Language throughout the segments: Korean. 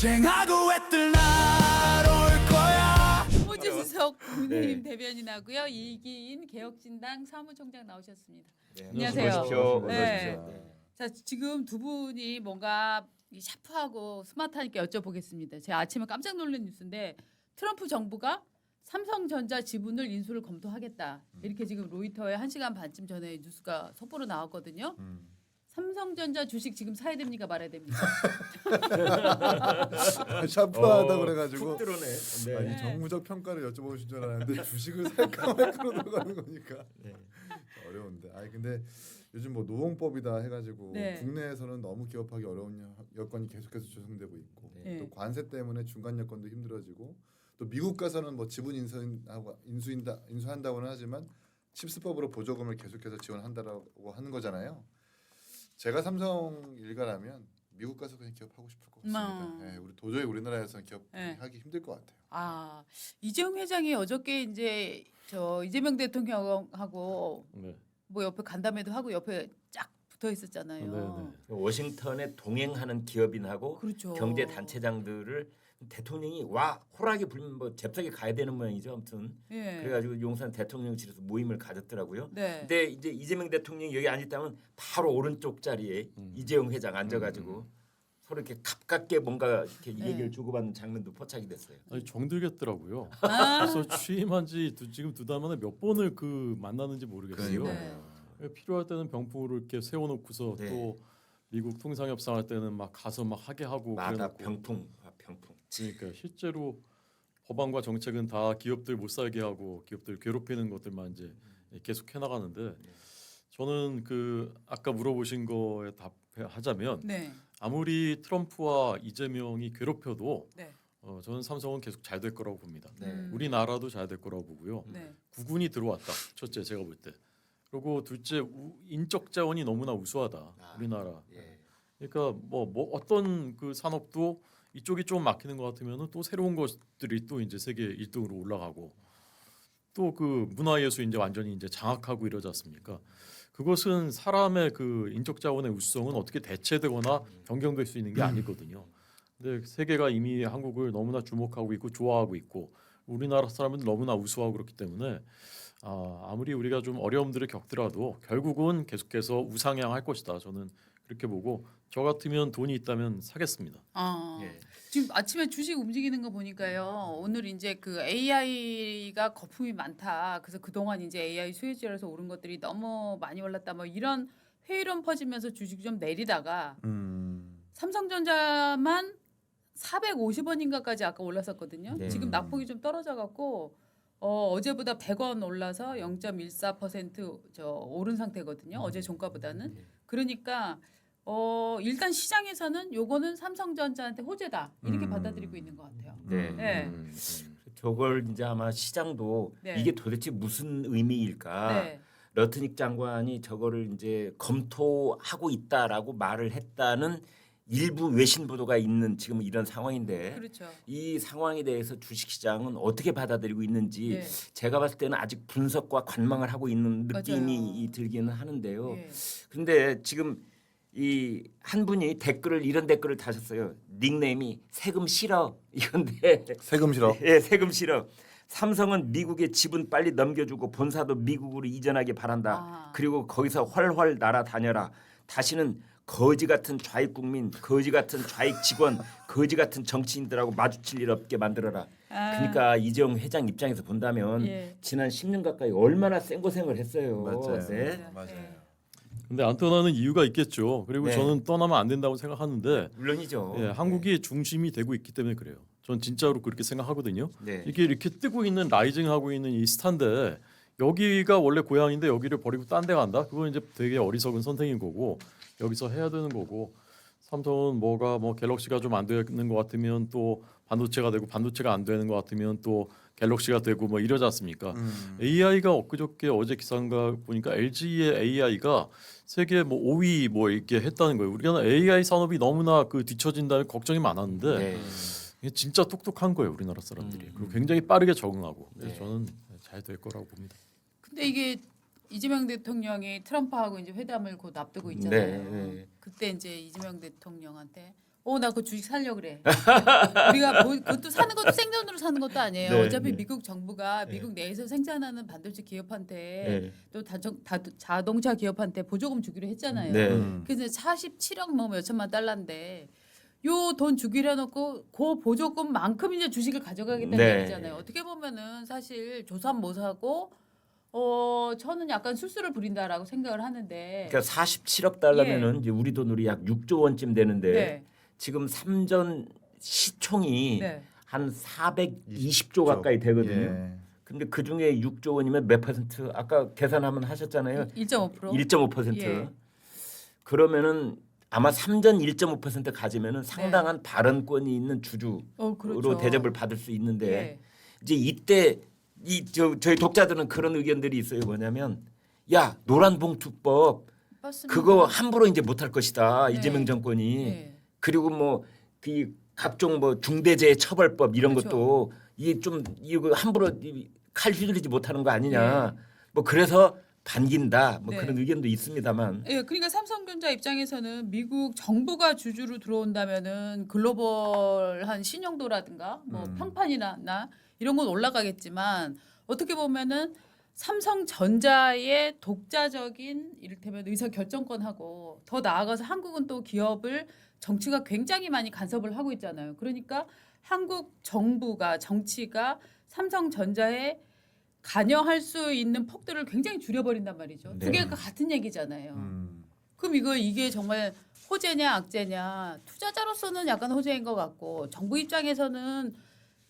쟁하고 애들 날올 거야. 호주수석 국민의힘 대변인하고요. 이기인 개혁진당 사무총장 나오셨습니다. 네, 안녕하세요. 어서 오십시오. 네. 어서 오십시오. 자, 지금 두 분이 뭔가 이 샤프하고 스마트하니까 여쭤보겠습니다. 제가 아침에 깜짝 놀란 뉴스인데 트럼프 정부가 삼성전자 지분을 인수를 검토하겠다. 이렇게 지금 로이터에 1시간 반쯤 전에 뉴스가 속보로 나왔거든요. 삼성전자 주식 지금 사야 됩니까 말아야 됩니까? 샤프하다 그래가지고 툭 들어네. 아니, 정무적 평가를 여쭤보신 줄 알았는데 주식을 살까 말까로 들어가는 거니까 네. 어려운데. 아니 근데 요즘 뭐 노홍법이다 해가지고 네. 국내에서는 너무 기업하기 어려운 여건이 계속해서 조성되고 있고 네. 또 관세 때문에 중간 여건도 힘들어지고 또 미국 가서는 뭐 지분 인수한다고는 하지만 칩스법으로 보조금을 계속해서 지원한다라고 하는 거잖아요. 제가 삼성 일가라면 미국 가서 그냥 기업하고 싶을 것 같습니다. 네, 우리 도저히 우리나라에서는 기업하기 힘들 것 같아요. 아, 이재용 회장이 어저께 이제 저 이재명 대통령하고 네. 뭐 옆에 간담회도 하고 옆에 쫙 붙어 있었잖아요. 워싱턴에 동행하는 기업인하고 그렇죠. 경제 단체장들을 대통령이 와 호락이 불면 뭐 잽싸게 가야 되는 모양이죠. 아무튼 예. 그래가지고 용산 대통령실에서 모임을 가졌더라고요. 네. 근데 이제 이재명 대통령이 여기 앉았다면 바로 오른쪽 자리에 이재용 회장 앉아가지고 서로 이렇게 가깝게 뭔가 이렇게 네. 얘기를 주고받는 장면도 포착이 됐어요. 아니 정들겠더라고요. 아. 그래서 취임한지 지금 두 달 만에 몇 번을 그 만나는지 모르겠어요. 네. 필요할 때는 병풍으로 이렇게 세워놓고서 네. 또 미국 통상협상할 때는 막 가서 막 하게 하고 마다 그래놓고. 병풍. 그러니까 실제로 법안과 정책은 다 기업들 못 살게 하고 기업들 괴롭히는 것들만 이제 계속 해나가는데 저는 그 아까 물어보신 거에 답하자면 네. 아무리 트럼프와 이재명이 괴롭혀도 네. 저는 삼성은 계속 잘 될 거라고 봅니다. 네. 우리나라도 잘 될 거라고 보고요. 네. 구군이 들어왔다. 첫째 제가 볼 때. 그리고 둘째 인적 자원이 너무나 우수하다. 아, 우리나라. 예. 그러니까 뭐 어떤 그 산업도 이쪽이 좀 막히는 것 같으면은 또 새로운 것들이 또 이제 세계 1등으로 올라가고 또 그 문화예술 이제 완전히 이제 장악하고 이러지 않습니까? 그것은 사람의 그 인적 자원의 우수성은 어떻게 대체되거나 변경될 수 있는 게 아니거든요. 근데 세계가 이미 한국을 너무나 주목하고 있고 좋아하고 있고 우리나라 사람은 너무나 우수하고 그렇기 때문에 아무리 우리가 좀 어려움들을 겪더라도 결국은 계속해서 우상향할 것이다. 저는 그렇게 보고 저 같으면 돈이 있다면 사겠습니다. 아, 예. 지금 아침에 주식 움직이는 거 보니까요. 오늘 이제 그 AI가 거품이 많다. 그래서 그동안 이제 AI 수혜주라서 오른 것들이 너무 많이 올랐다. 뭐 이런 회의론 퍼지면서 주식 좀 내리다가 삼성전자만 450원인가까지 아까 올랐었거든요. 네. 지금 낙폭이 좀 떨어져 갖고 어제보다 100원 올라서 0.14% 오른 상태거든요. 어제 종가보다는. 그러니까 일단 시장에서는 요거는 삼성전자한테 호재다. 이렇게 받아들이고 있는 것 같아요. 네. 네. 저걸 이제 아마 시장도 네. 이게 도대체 무슨 의미일까? 네. 러트닉 장관이 저거를 이제 검토하고 있다라고 말을 했다는 일부 외신 보도가 있는 지금 이런 상황인데 그렇죠. 이 상황에 대해서 주식시장은 어떻게 받아들이고 있는지 예. 제가 봤을 때는 아직 분석과 관망을 하고 있는 느낌이 맞아요. 들기는 하는데요. 예. 그런데 지금 이 한 분이 이런 댓글을 다셨어요. 닉네임이 세금 싫어 이건데 세금 싫어. 예, 세금 싫어. 삼성은 미국에 지분 빨리 넘겨주고 본사도 미국으로 이전하기 바란다. 아. 그리고 거기서 훨훨 날아다녀라. 다시는 거지 같은 좌익 국민, 거지 같은 좌익 직원, 거지 같은 정치인들하고 마주칠 일 없게 만들어라. 아. 그러니까 이재용 회장 입장에서 본다면 예. 지난 10년 가까이 얼마나 생고생을 했어요. 맞아요. 네. 맞아요. 근데 안 떠나는 이유가 있겠죠. 그리고 네. 저는 떠나면 안 된다고 생각하는데 물론이죠. 예, 한국이 중심이 되고 있기 때문에 그래요. 전 진짜로 그렇게 생각하거든요. 네. 이게 이렇게 뜨고 있는 라이징하고 있는 이 스타인데 여기가 원래 고향인데 여기를 버리고 딴 데 간다? 그건 이제 되게 어리석은 선택인 거고 여기서 해야 되는 거고 삼성은 뭐 갤럭시가 좀 안 되는 것 같으면 또 반도체가 되고 반도체가 안 되는 것 같으면 또 갤럭시가 되고 뭐 이러지 않습니까? AI가 엊그저께 어제 기사인가 보니까 LG의 AI가 세계 뭐 5위 뭐 이렇게 했다는 거예요. 우리가 AI 산업이 너무나 그 뒤처진다는 걱정이 많았는데 네. 이게 진짜 똑똑한 거예요, 우리나라 사람들이. 그리고 굉장히 빠르게 적응하고. 그래서 네. 저는 잘 될 거라고 봅니다. 근데 이게 이재명 대통령이 트럼프하고 이제 회담을 곧 앞두고 있잖아요. 네. 그때 이제 이재명 대통령한테 나 그 주식 살려 그래. 우리가 그것도 사는 것도 생존으로 사는 것도 아니에요. 네, 어차피 네. 미국 정부가 네. 미국 내에서 생산하는 반도체 기업한테 네. 또 자동차 기업한테 보조금 주기로 했잖아요. 네. 그래서 47억 뭐 몇천만 달러인데 요 돈 주기로 해놓고 그 보조금만큼 이제 주식을 가져가겠다는 네. 얘기잖아요. 어떻게 보면은 사실 조삼 못 하고 저는 약간 술수를 부린다라고 생각을 하는데. 그러니까 47억 달러면은 이제 우리 돈으로 약 6조 원쯤 되는데 네. 지금 삼전 시총이 네. 한 420조 가까이 되거든요. 예. 근데 그 중에 6조 원이면 몇 퍼센트? 아까 계산하면 하셨잖아요. 1.5%. 1.5%. 예. 그러면은 아마 삼전 1.5% 가지면은 상당한 발언권이 있는 주주로 그렇죠. 대접을 받을 수 있는데 예. 이제 이때 저희 독자들은 그런 의견들이 있어요. 뭐냐면 야 노란봉투법 맞습니다. 그거 함부로 이제 못할 것이다. 네. 이재명 정권이 네. 그리고 뭐 그 각종 뭐 중대재해처벌법 이런 그렇죠. 것도 이게 좀 이거 함부로 칼 휘두르지 못하는 거 아니냐. 네. 뭐 그래서 반긴다. 뭐 네. 그런 의견도 있습니다만. 예, 그러니까 삼성전자 입장에서는 미국 정부가 주주로 들어온다면은 글로벌한 신용도라든가 뭐 평판이나 이런 건 올라가겠지만 어떻게 보면은 삼성전자의 독자적인 이를테면 의사 결정권하고 더 나아가서 한국은 또 기업을 정치가 굉장히 많이 간섭을 하고 있잖아요. 그러니까 한국 정부가 정치가 삼성전자에 관여할 수 있는 폭들을 굉장히 줄여버린단 말이죠. 네. 두 개가 같은 얘기잖아요. 음. 그럼 이게 정말 호재냐 악재냐 투자자로서는 약간 호재인 것 같고 정부 입장에서는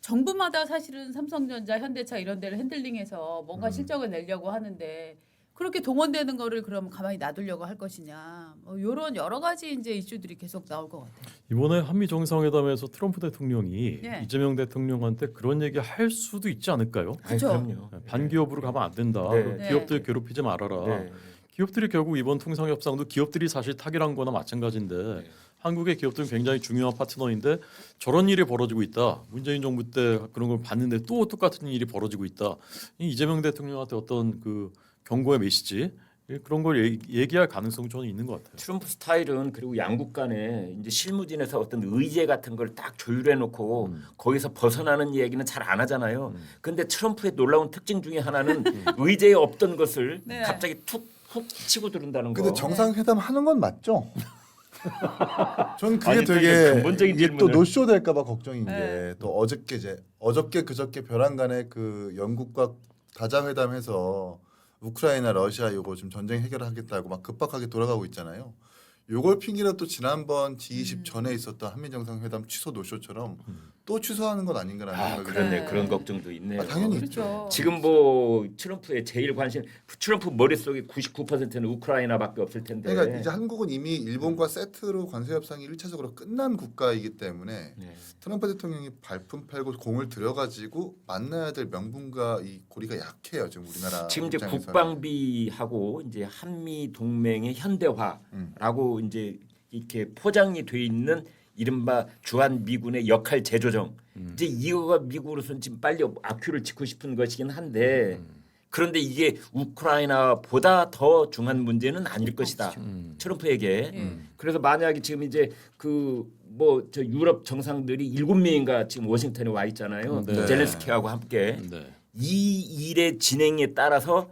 정부마다 사실은 삼성전자, 현대차 이런 데를 핸들링해서 뭔가 실적을 내려고 하는데 그렇게 동원되는 거를 그럼 가만히 놔두려고 할 것이냐 뭐 이런 여러 가지 이제 이슈들이 계속 나올 것 같아요. 이번에 한미 정상회담에서 트럼프 대통령이 네. 이재명 대통령한테 그런 얘기 할 수도 있지 않을까요? 아니, 그쵸. 그럼요. 반기업으로 가면 안 된다. 네. 기업들 네. 괴롭히지 말아라. 네. 기업들이 결국 이번 통상협상도 기업들이 사실 타결한 거나 마찬가지인데 네. 한국의 기업들은 굉장히 중요한 파트너인데 저런 일이 벌어지고 있다. 문재인 정부 때 그런 걸 봤는데 또 똑같은 일이 벌어지고 있다. 이재명 대통령한테 어떤 그 경고의 메시지 그런 걸 얘기할 가능성 저는 있는 것 같아요. 트럼프 스타일은 그리고 양국 간에 이제 실무진에서 어떤 의제 같은 걸 딱 조율해 놓고 거기서 벗어나는 얘기는 잘 안 하잖아요. 근데 트럼프의 놀라운 특징 중에 하나는 의제에 없던 것을 네. 갑자기 훅 치고 들은다는 거. 근데 정상회담 하는 건 맞죠? 전 그게 아니, 되게 근본적인 이게 또 질문을. 노쇼 될까봐 걱정인 네. 게 또 어저께 그저께 벼랑 간에 그 영국과 다자회담해서 우크라이나 러시아 요거 지금 전쟁 해결하겠다고 막 급박하게 돌아가고 있잖아요. 요걸 핑계로 또 지난번 G20 전에 있었던 한미 정상회담 취소 노쇼처럼 또 취소하는 건 아닌가라는 생각이 그렇네. 네. 그런 걱정도 있네요. 당연히 그렇죠. 지금 뭐 트럼프의 제일 관심 트럼프 머릿속에 99%는 우크라이나밖에 없을 텐데. 그러니까 이제 한국은 이미 일본과 세트로 관세 협상이 1차적으로 끝난 국가이기 때문에 네. 트럼프 대통령이 발품 팔고 공을 들여가지고 만나야 될 명분과 이 고리가 약해요 지금 우리나라. 지금 이제 입장에서는. 국방비하고 이제 한미 동맹의 현대화라고 이제 이렇게 포장이 돼 있는 이른바 주한 미군의 역할 재조정. 이제 이거가 미국으로서는 지금 빨리 악큐를 찍고 싶은 것이긴 한데 그런데 이게 우크라이나보다 더 중요한 문제는 아닐 것이다. 트럼프에게. 그래서 만약에 지금 이제 그 뭐 저 유럽 정상들이 7명인가 지금 워싱턴에 와 있잖아요. 네. 젤렌스키하고 함께. 네. 이 일의 진행에 따라서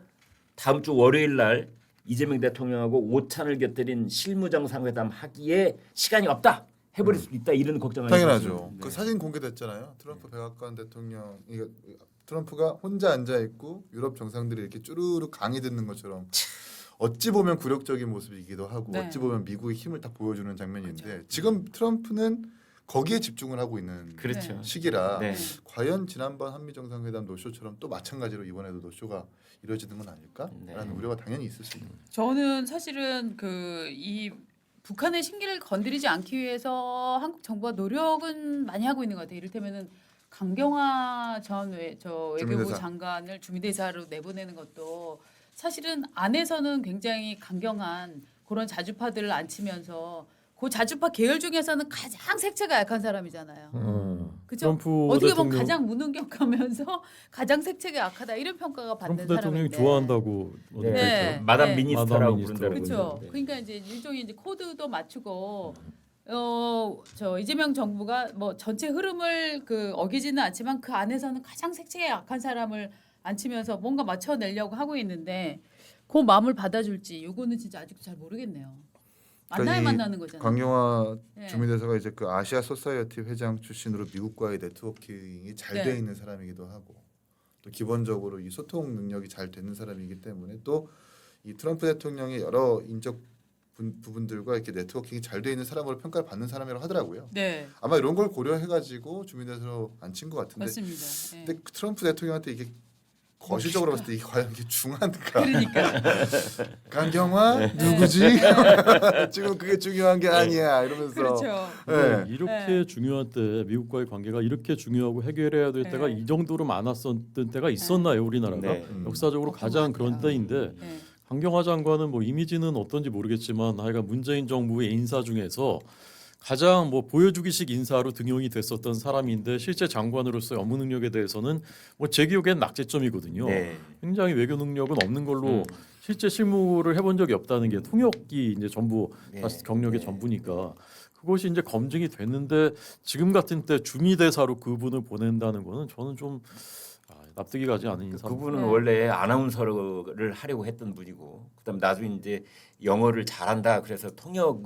다음 주 월요일 날 이재명 대통령하고 오찬을 곁들인 실무 정상회담 하기에 시간이 없다. 해버릴 수도 있다. 이런 걱정을 당연하죠. 해주시는, 네. 그 사진 공개됐잖아요. 트럼프 백악관 대통령 이거 트럼프가 혼자 앉아 있고 유럽 정상들이 이렇게 쭈루룩 강의 듣는 것처럼 어찌 보면 굴욕적인 모습이기도 하고 네. 어찌 보면 미국의 힘을 딱 보여주는 장면인데 지금 트럼프는 거기에 집중을 하고 있는 그렇죠. 시기라 네. 과연 지난번 한미 정상회담 노쇼처럼 또 마찬가지로 이번에도 노쇼가 이루어지는 건 아닐까라는 네. 우려가 당연히 있을 수 있는. 저는 사실은 이 북한의 신기를 건드리지 않기 위해서 한국 정부가 노력은 많이 하고 있는 것 같아요. 이를테면은 강경화 전 외교부 주민대사. 장관을 주민대사로 내보내는 것도 사실은 안에서는 굉장히 강경한 그런 자주파들을 앉히면서 그 자주파 계열 중에서는 가장 색채가 약한 사람이잖아요. 그죠? 트럼프 어떻게 보면 대통령 가장 무능력하면서 가장 색채가 약하다 이런 평가가 받는 트럼프 대통령이 사람인데. 좋아한다고 네. 네. 마담 네. 미니스터라고 마담 미니스터. 부른다고 그렇죠. 그러는데. 그러니까 이제 일종의 이제 코드도 맞추고 저 이재명 정부가 뭐 전체 흐름을 그 어기지는 않지만 그 안에서는 가장 색채가 약한 사람을 앉히면서 뭔가 맞춰내려고 하고 있는데 그 마음을 받아줄지 요거는 진짜 아직도 잘 모르겠네요. 만나야 그러니까 이 만나는 거잖아요. 강경화 네. 주민대사가 이제 그 아시아 소사이어티 회장 출신으로 미국과의 네트워킹이 잘 네. 돼 있는 사람이기도 하고 또 기본적으로 이 소통 능력이 잘 되는 사람이기 때문에 또 이 트럼프 대통령의 여러 인적 부분들과 이렇게 네트워킹이 잘 돼 있는 사람으로 평가를 받는 사람이라고 하더라고요. 네, 아마 이런 걸 고려해가지고 주민대사로 앉힌 것 같은데, 맞습니다. 네. 근데 트럼프 대통령한테 이게 거시적으로 봤을 때 이게 과연 이게 중한가? 그러니까 강경화 누구지? 지금 그게 중요한 게 아니야 이러면서. 그렇죠. 네. 이렇게 네. 중요한 때 미국과의 관계가 이렇게 중요하고 해결해야 될 때가 네. 이 정도로 많았었던 때가 있었나요 우리나라가? 네. 역사적으로 가장 그런 걱정하네요. 때인데 네. 강경화 장관은 뭐 이미지는 어떤지 모르겠지만 하여간 문재인 정부의 인사 중에서 가장 뭐 보여주기식 인사로 등용이 됐었던 사람인데 실제 장관으로서의 업무 능력에 대해서는 뭐 제 기억엔 낙제점이거든요. 네. 굉장히 외교 능력은 없는 걸로 음. 실제 실무를 해본 적이 없다는 게 통역이 이제 전부 네. 경력의 네. 전부니까 그것이 이제 검증이 됐는데 지금 같은 때 주미대사로 그분을 보낸다는 거는 저는 좀 납득이 가지 않은 인사. 그분은 네. 원래 아나운서를 하려고 했던 분이고 그다음 나중에 이제 영어를 잘한다 그래서 통역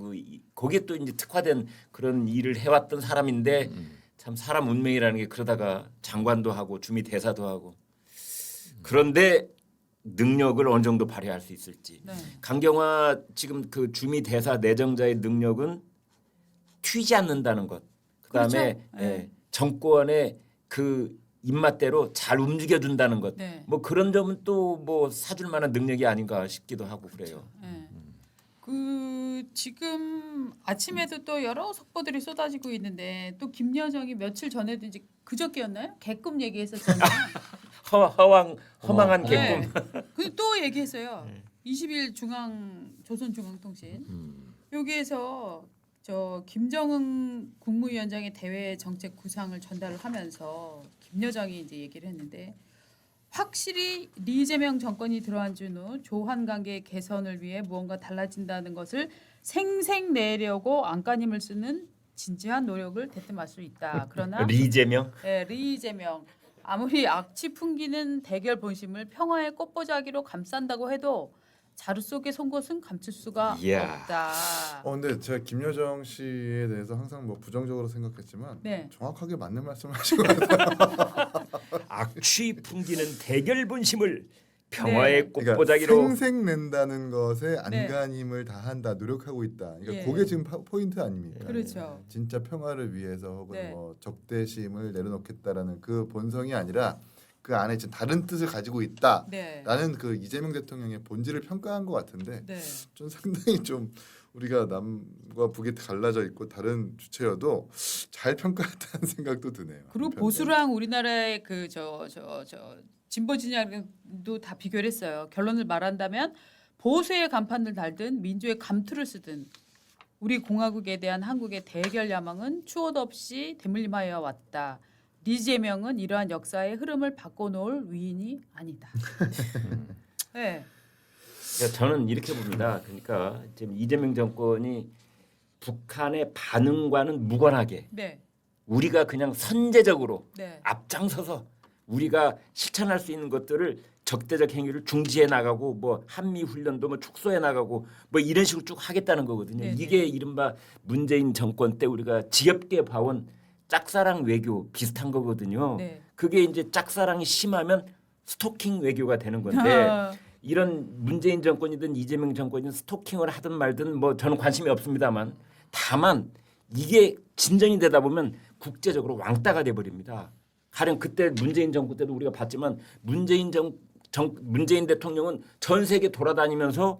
거기에 또 이제 특화된 그런 일을 해왔던 사람인데 참 사람 운명이라는 게 그러다가 장관도 하고 주미 대사도 하고 그런데 능력을 어느 정도 발휘할 수 있을지 네. 강경화 지금 그 주미 대사 내정자의 능력은 튀지 않는다는 것 그다음에 그렇죠. 네. 예, 정권의 그 입맛대로 잘 움직여준다는 것. 네. 뭐 그런 점은 또 뭐 사줄 만한 능력이 아닌가 싶기도 하고 그래요. 네. 그 지금 아침에도 또 여러 속보들이 쏟아지고 있는데 또 김여정이 며칠 전에도 이제 그저께였나요? 개꿈 얘기했었잖아요. 허망한 개꿈. 네. 그또 얘기했어요. 20일 조선중앙통신 여기에서 저 김정은 국무위원장의 대외 정책 구상을 전달을 하면서 김여정이 이제 얘기를 했는데 확실히 이재명 정권이 들어앉은 후 조한 관계 개선을 위해 무언가 달라진다는 것을 생색내려고 안간힘을 쓰는 진지한 노력을 대뜸할 수 있다. 그러나 리재명. 네, 이재명 아무리 악취 풍기는 대결 본심을 평화의 꽃보자기로 감싼다고 해도 자루 속의 송곳은 감출 수가 이야. 없다. 근데 제가 김여정 씨에 대해서 항상 뭐 부정적으로 생각했지만 네. 정확하게 맞는 말씀을 하신 것 같아요. 악취 풍기는 대결 본심을 평화의 그러니까 꽃보자기로. 생색낸다는 것에 안간힘을 다한다, 노력하고 있다. 그러니까 예. 그게 지금 포인트 아닙니까? 그렇죠. 진짜 평화를 위해서 혹은 네. 뭐 적대심을 내려놓겠다라는 그 본성이 아니라 그 안에 지금 다른 뜻을 가지고 있다. 네. 라는 그 이재명 대통령의 본질을 평가한 것 같은데 네. 좀 상당히 좀 우리가 남과 북이 갈라져 있고 다른 주체여도 잘 평가했다는 생각도 드네요. 그리고 한편으로. 보수랑 우리나라의 그 저 진보 진영도 다 비교를 했어요. 결론을 말한다면 보수의 간판을 달든 민주의 감투를 쓰든 우리 공화국에 대한 한국의 대결 야망은 추호도 없이 대물림하여 왔다. 이재명은 이러한 역사의 흐름을 바꿔놓을 위인이 아니다. 네. 그러니까 저는 이렇게 봅니다. 그러니까 지금 이재명 정권이 북한의 반응과는 무관하게 네. 우리가 그냥 선제적으로 네. 앞장서서 우리가 실천할 수 있는 것들을 적대적 행위를 중지해 나가고 뭐 한미 훈련도 뭐 축소해 나가고 뭐 이런 식으로 쭉 하겠다는 거거든요. 네네. 이게 이른바 문재인 정권 때 우리가 지겹게 봐온 짝사랑 외교 비슷한 거거든요. 네. 그게 이제 짝사랑이 심하면 스토킹 외교가 되는 건데 이런 문재인 정권이든 이재명 정권이든 스토킹을 하든 말든 뭐 저는 관심이 없습니다만 다만 이게 진전이 되다 보면 국제적으로 왕따가 돼 버립니다. 가령 그때 문재인 정부 때도 우리가 봤지만 문재인 대통령은 전 세계 돌아다니면서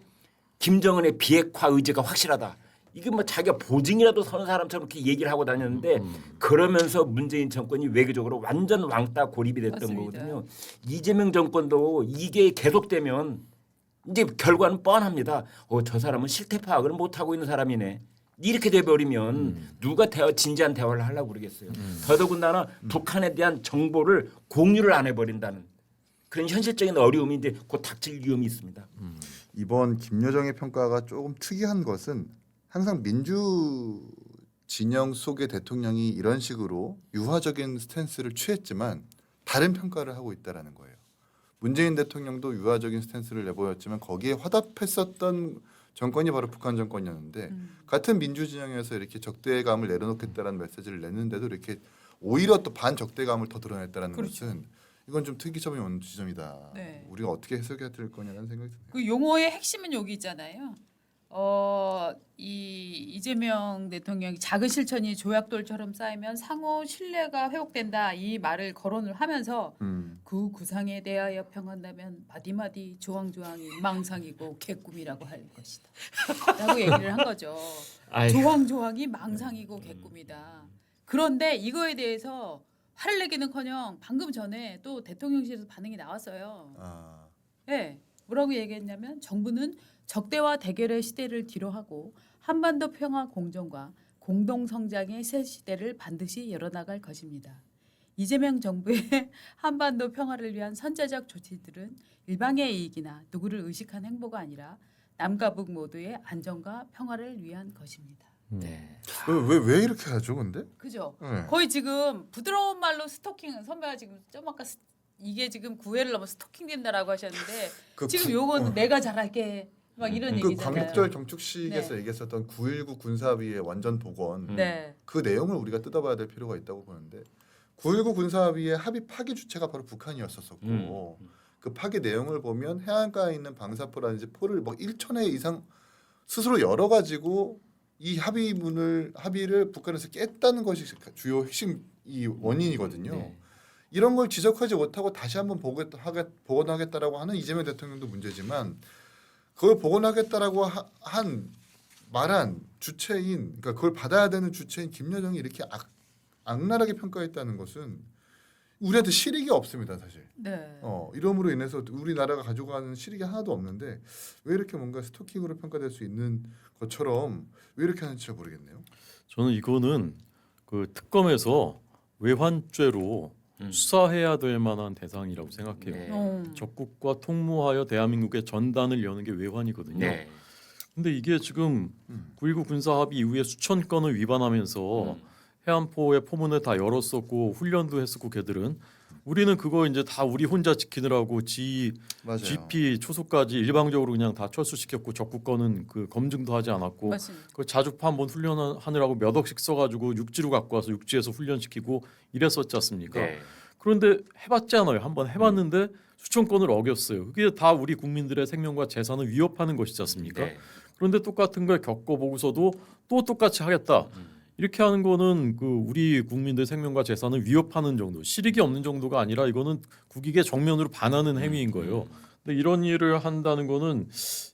김정은의 비핵화 의지가 확실하다. 이게 뭐 자기가 보증이라도 서는 사람처럼 이렇게 얘기를 하고 다녔는데 그러면서 문재인 정권이 외교적으로 완전 왕따 고립이 됐던 맞습니다. 거거든요. 이재명 정권도 이게 계속되면 이제 결과는 뻔합니다. 저 사람은 실태 파악을 못 하고 있는 사람이네. 이렇게 돼버리면 누가 진지한 대화를 하려고 그러겠어요. 더더군다나 북한에 대한 정보를 공유를 안 해버린다는 그런 현실적인 어려움이 이제 곧 닥칠 위험이 있습니다. 이번 김여정의 평가가 조금 특이한 것은 항상 진영 속의 대통령이 이런 식으로 유화적인 스탠스를 취했지만 다른 평가를 하고 있다라는 거예요. 문재인 대통령도 유화적인 스탠스를 내보였지만 거기에 화답했었던 정권이 바로 북한 정권이었는데 같은 민주 진영에서 이렇게 적대감을 내려놓겠다라는 메시지를 냈는데도 이렇게 오히려 또 반적대감을 더 드러냈다라는 그렇죠. 것은 이건 좀 특이점이 온 지점이다. 네. 우리가 어떻게 해석해야 될 거냐는 생각이 드네요. 그 용어의 핵심은 여기 있잖아요. 이재명 대통령이 작은 실천이 조약돌처럼 쌓이면 상호 신뢰가 회복된다 이 말을 거론을 하면서 그 구상에 대하여 평한다면 마디마디 조항조항이 망상이고 개꿈이라고 할 것이다. 라고 얘기를 한 거죠. 아이고. 조항조항이 망상이고 개꿈이다. 그런데 이거에 대해서 화를 내기는커녕 방금 전에 또 대통령실에서 반응이 나왔어요. 아, 네, 뭐라고 얘기했냐면 정부는 적대와 대결의 시대를 뒤로하고 한반도 평화 공정과 공동 성장의 새 시대를 반드시 열어나갈 것입니다. 이재명 정부의 한반도 평화를 위한 선제적 조치들은 일방의 이익이나 누구를 의식한 행보가 아니라 남과 북 모두의 안정과 평화를 위한 것입니다. 네. 왜 이렇게 하죠, 근데? 그죠? 네. 거의 지금 부드러운 말로 스토킹 선배가 지금 좀 아까 이게 지금 9회를 넘어 스토킹 된다라고 하셨는데 그 지금 요건 내가 잘할게 막 이런 그 얘기잖아요. 광복절 경축식에서 네. 얘기했었던 9.19 군사합의의 완전 복원 네. 그 내용을 우리가 뜯어봐야 될 필요가 있다고 보는데 9.19 군사합의의 합의 파기 주체가 바로 북한이었었고 그 파기 내용을 보면 해안가에 있는 방사포라든지 포를 뭐 1,000회 이상 스스로 열어가지고 이 합의를 북한에서 깼다는 것이 주요 핵심 이 원인이거든요. 네. 이런 걸 지적하지 못하고 다시 한번 복원하겠다라고 하는 이재명 대통령도 문제지만 그걸 복원하겠다라고 말한 주체인 그러니까 그걸 받아야 되는 주체인 김여정이 이렇게 악랄하게 평가했다는 것은 우리한테 실익이 없습니다, 사실. 네. 이름으로 인해서 우리나라가 가져가는 실익이 하나도 없는데 왜 이렇게 뭔가 스토킹으로 평가될 수 있는 것처럼 왜 이렇게 하는지 잘 모르겠네요. 저는 이거는 그 특검에서 외환죄로 수사해야 될 만한 대상이라고 생각해요. 네. 적국과 통모하여 대한민국의 전단을 여는 게 외환이거든요. 네. 근데 이게 지금 9.19 군사합의 이후에 수천 건을 위반하면서 해안포의 포문을 다 열었었고 훈련도 했었고 걔들은 우리는 그거 이제 다 우리 혼자 지키느라고 맞아요. GP 초소까지 일방적으로 그냥 다 철수시켰고 적국권은 그 검증도 하지 않았고 맞습니다. 그 자주파 한번 훈련하느라고 몇 억씩 써가지고 육지로 갖고 와서 육지에서 훈련시키고 이랬었지 않습니까? 네. 그런데 해봤잖아요. 한번 해봤는데 수천 건을 어겼어요. 그게 다 우리 국민들의 생명과 재산을 위협하는 것이지 않습니까? 네. 그런데 똑같은 걸 겪어보고서도 또 똑같이 하겠다. 이렇게 하는 거는 그 우리 국민들 생명과 재산을 위협하는 정도, 실익이 없는 정도가 아니라 이거는 국익에 정면으로 반하는 행위인 거예요. 근데 이런 일을 한다는 거는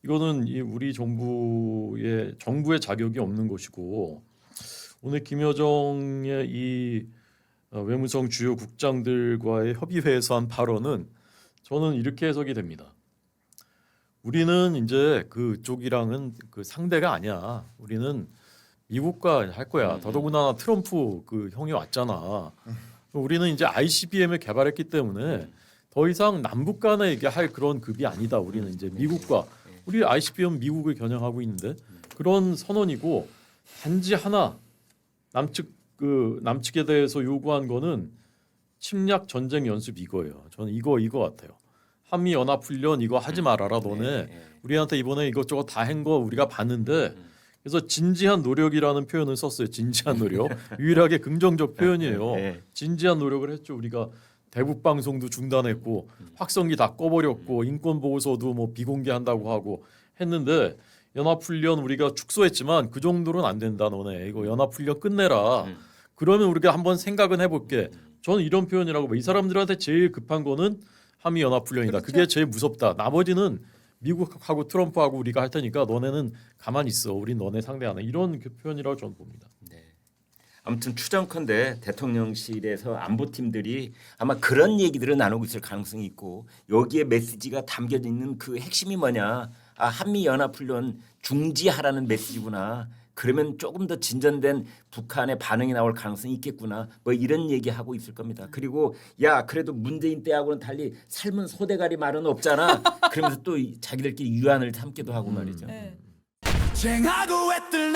이거는 이 우리 정부의 자격이 없는 것이고 오늘 김여정의 이 외무성 주요 국장들과의 협의회에서 한 발언은 저는 이렇게 해석이 됩니다. 우리는 이제 그쪽이랑은 그 상대가 아니야. 우리는 미국과 할 거야. 더더구나 트럼프 그 형이 왔잖아. 우리는 이제 ICBM을 개발했기 때문에 더 이상 남북 간에 이게 할 그런 급이 아니다. 우리는 이제 미국과 우리 ICBM 미국을 겨냥하고 있는데 그런 선언이고 단지 하나 남측에 대해서 요구한 거는 침략 전쟁 연습 이거예요. 저는 이거 같아요. 한미 연합 훈련 이거 하지 말아라 너네. 우리한테 이번에 이것저것 다 한 거 우리가 봤는데 그래서 진지한 노력이라는 표현을 썼어요. 진지한 노력. 유일하게 긍정적 표현이에요. 네. 진지한 노력을 했죠. 우리가 대북 방송도 중단했고 확성기 다 꺼버렸고 인권 보고서도 뭐 비공개한다고 하고 했는데 연합 훈련 우리가 축소했지만 그 정도는 안 된다 너네. 이거 연합 훈련 끝내라. 그러면 우리가 한번 생각은 해볼게. 저는 이런 표현이라고 이 사람들한테 제일 급한 거는 한미 연합 훈련이다. 그게 제일 무섭다. 나머지는 미국하고 트럼프하고 우리가 할 테니까 너네는 가만히 있어. 우린 너네 상대 안 해. 이런 그 표현이라고 저는 봅니다. 네. 아무튼 추정컨대 대통령실에서 안보팀들이 아마 그런 얘기들을 나누고 있을 가능성이 있고 여기에 메시지가 담겨져 있는 그 핵심이 뭐냐. 한미 연합훈련 중지하라는 메시지구나. 그러면 조금 더 진전된 북한의 반응이 나올 가능성이 있겠구나. 뭐 이런 얘기하고 있을 겁니다. 그리고 야 그래도 문재인 때하고는 달리 삶은 소대가리 말은 없잖아. 그러면서 또 자기들끼리 유안을 삼기도 하고 말이죠. 네. 쟁하고 애들